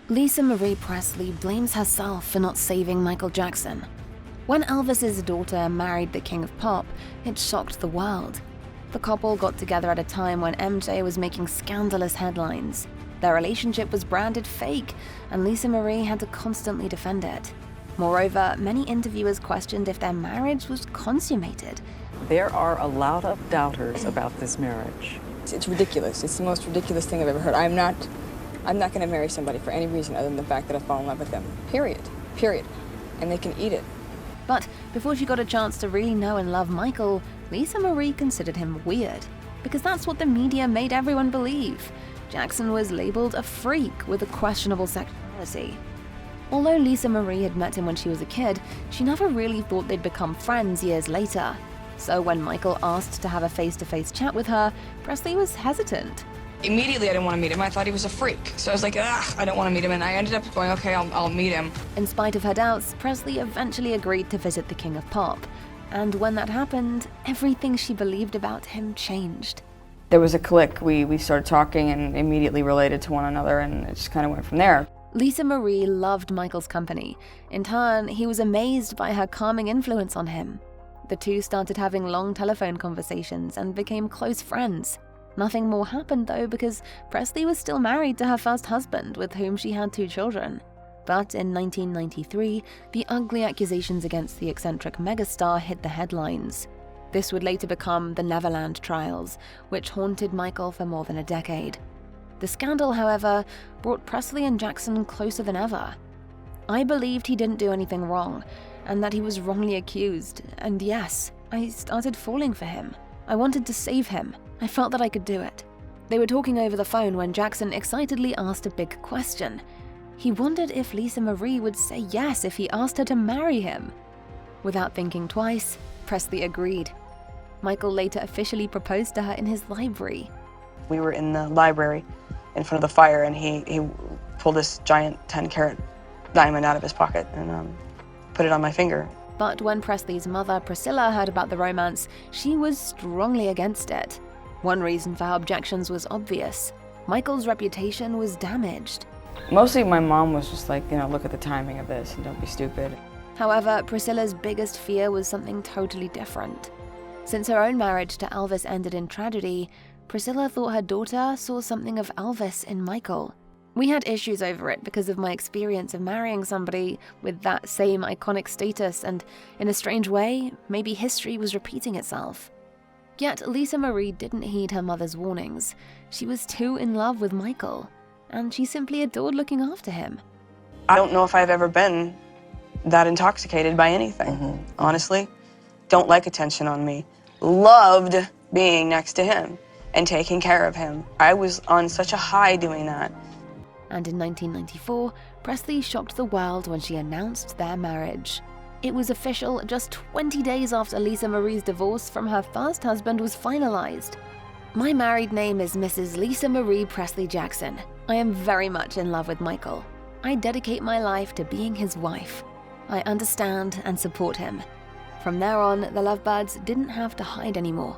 Lisa Marie Presley blames herself for not saving Mackle Jackson. When Elvis's daughter married the King of Pop, it shocked the world. The couple got together at a time when MJ was making scandalous headlines. Their relationship was branded fake, and Lisa Marie had to constantly defend it. Moreover, many interviewers questioned if their marriage was consummated. There are a lot of doubters about this marriage. It's ridiculous. It's the most ridiculous thing I've ever heard. I'm not going to marry somebody for any reason other than the fact that I fall in love with them. Period. Period. And they can eat it. But before she got a chance to really know and love Michael, Lisa Marie considered him weird, because that's what the media made everyone believe. Jackson was labeled a freak with a questionable sexuality. Although Lisa Marie had met him when she was a kid, she never really thought they'd become friends years later. So when Michael asked to have a face-to-face chat with her, Presley was hesitant. Immediately, I didn't want to meet him. I thought he was a freak. So I was like, I don't want to meet him. And I ended up going, okay, I'll meet him. In spite of her doubts, Presley eventually agreed to visit the King of Pop. And when that happened, everything she believed about him changed. There was a click. We started talking and immediately related to one another, and it just kind of went from there. Lisa Marie loved Michael's company. In turn, he was amazed by her calming influence on him. The two started having long telephone conversations and became close friends. Nothing more happened though, because Presley was still married to her first husband, with whom she had 2 children. But in 1993, the ugly accusations against the eccentric megastar hit the headlines. This would later become the Neverland trials, which haunted Michael for more than a decade. The scandal, however, brought Presley and Jackson closer than ever. I believed he didn't do anything wrong, and that he was wrongly accused, and yes, I started falling for him. I wanted to save him. I felt that I could do it. They were talking over the phone when Jackson excitedly asked a big question. He wondered if Lisa Marie would say yes if he asked her to marry him. Without thinking twice, Presley agreed. Michael later officially proposed to her in his library. We were in the library in front of the fire, and he pulled this giant 10-carat diamond out of his pocket and put it on my finger. But when Presley's mother, Priscilla, heard about the romance, she was strongly against it. One reason for her objections was obvious. Michael's reputation was damaged. Mostly my mom was just like, look at the timing of this and don't be stupid. However, Priscilla's biggest fear was something totally different. Since her own marriage to Elvis ended in tragedy, Priscilla thought her daughter saw something of Elvis in Michael. We had issues over it because of my experience of marrying somebody with that same iconic status, and in a strange way, maybe history was repeating itself. Yet Lisa Marie didn't heed her mother's warnings. She was too in love with Michael, and she simply adored looking after him. I don't know if I've ever been that intoxicated by anything, honestly. Don't like attention on me. Loved being next to him and taking care of him. I was on such a high doing that. And in 1994, Presley shocked the world when she announced their marriage. It was official just 20 days after Lisa Marie's divorce from her first husband was finalized. My married name is Mrs. Lisa Marie Presley Jackson. I am very much in love with Michael. I dedicate my life to being his wife. I understand and support him. From there on, the lovebirds didn't have to hide anymore.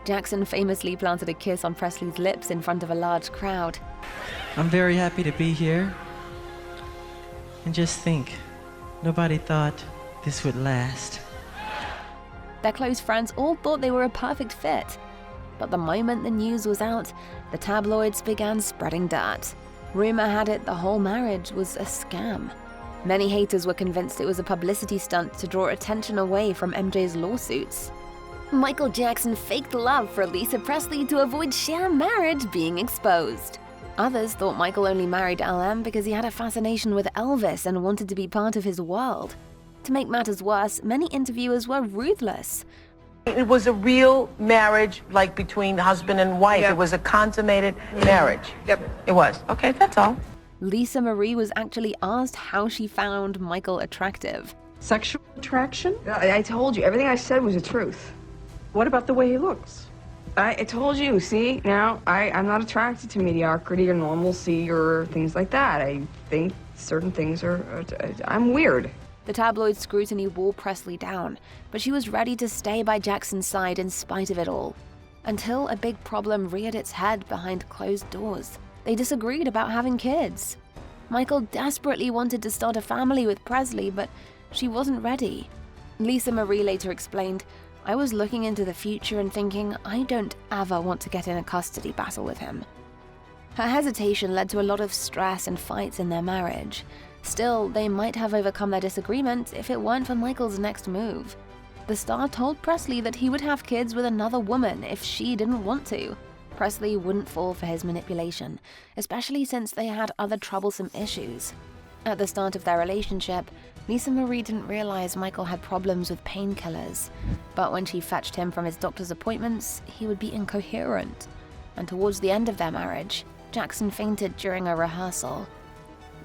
Jackson famously planted a kiss on Presley's lips in front of a large crowd. I'm very happy to be here. And just think, nobody thought this would last. Their close friends all thought they were a perfect fit. But the moment the news was out, the tabloids began spreading dirt. Rumor had it the whole marriage was a scam. Many haters were convinced it was a publicity stunt to draw attention away from MJ's lawsuits. Michael Jackson faked love for Lisa Presley to avoid sheer marriage being exposed. Others thought Michael only married LM because he had a fascination with Elvis and wanted to be part of his world. To make matters worse, many interviewers were ruthless. It was a real marriage, like between husband and wife. Yep. It was a consummated marriage. Yep. It was. Okay, that's all. Lisa Marie was actually asked how she found Michael attractive. Sexual attraction? I told you, everything I said was the truth. What about the way he looks? I told you, see, now I'm not attracted to mediocrity or normalcy or things like that. I think certain things I'm weird. The tabloid scrutiny wore Presley down, but she was ready to stay by Jackson's side in spite of it all. Until a big problem reared its head behind closed doors. They disagreed about having kids. Michael desperately wanted to start a family with Presley, but she wasn't ready. Lisa Marie later explained, "I was looking into the future and thinking, I don't ever want to get in a custody battle with him." Her hesitation led to a lot of stress and fights in their marriage. Still, they might have overcome their disagreement if it weren't for Michael's next move. The star told Presley that he would have kids with another woman if she didn't want to. Presley wouldn't fall for his manipulation, especially since they had other troublesome issues. At the start of their relationship, Lisa Marie didn't realize Michael had problems with painkillers, but when she fetched him from his doctor's appointments, he would be incoherent. And towards the end of their marriage, Jackson fainted during a rehearsal.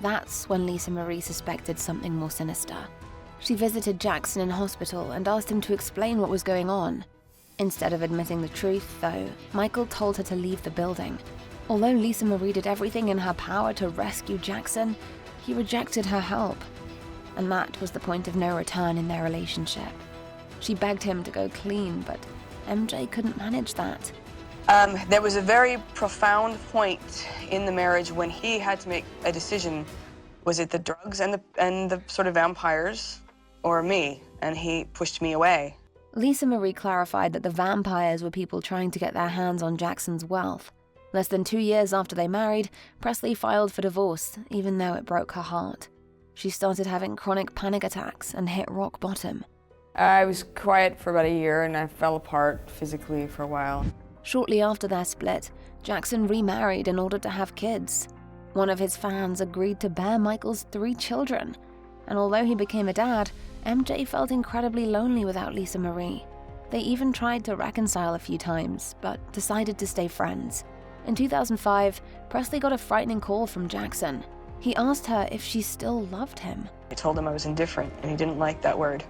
That's when Lisa Marie suspected something more sinister. She visited Jackson in hospital and asked him to explain what was going on. Instead of admitting the truth, though, Michael told her to leave the building. Although Lisa Marie did everything in her power to rescue Jackson, he rejected her help. And that was the point of no return in their relationship. She begged him to go clean, but MJ couldn't manage that. There was a very profound point in the marriage when he had to make a decision. Was it the drugs and the sort of vampires, or me? And he pushed me away. Lisa Marie clarified that the vampires were people trying to get their hands on Jackson's wealth. Less than 2 years after they married, Presley filed for divorce, even though it broke her heart. She started having chronic panic attacks and hit rock bottom. I was quiet for about a year and I fell apart physically for a while. Shortly after their split, Jackson remarried in order to have kids. One of his fans agreed to bear Michael's 3 children, and although he became a dad, MJ felt incredibly lonely without Lisa Marie. They even tried to reconcile a few times, but decided to stay friends. In 2005, Presley got a frightening call from Jackson. He asked her if she still loved him. I told him I was indifferent, and he didn't like that word.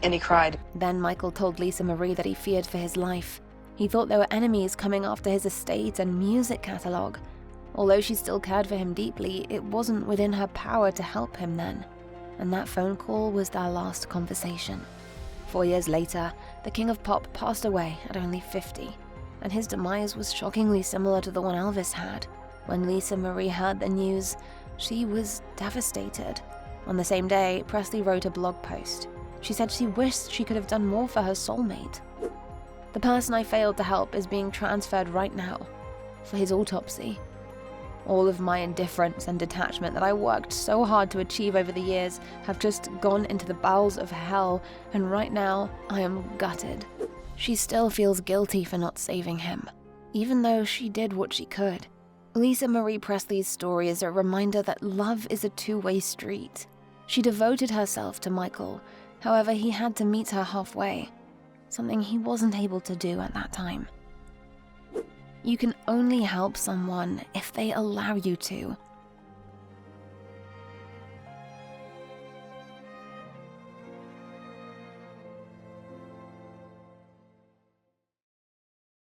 And he cried. Then Michael told Lisa Marie that he feared for his life. He thought there were enemies coming after his estate and music catalog. Although she still cared for him deeply, it wasn't within her power to help him then. And that phone call was their last conversation. 4 years later, the king of pop passed away at only 50, and his demise was shockingly similar to the one Elvis had. When Lisa Marie heard the news, she was devastated. On the same day, Presley wrote a blog post. She said she wished she could have done more for her soulmate. The person I failed to help is being transferred right now for his autopsy. All of my indifference and detachment that I worked so hard to achieve over the years have just gone into the bowels of hell, and right now I am gutted. She still feels guilty for not saving him, even though she did what she could. Lisa Marie Presley's story is a reminder that love is a two-way street. She devoted herself to Michael, however he had to meet her halfway, something he wasn't able to do at that time. You can only help someone if they allow you to.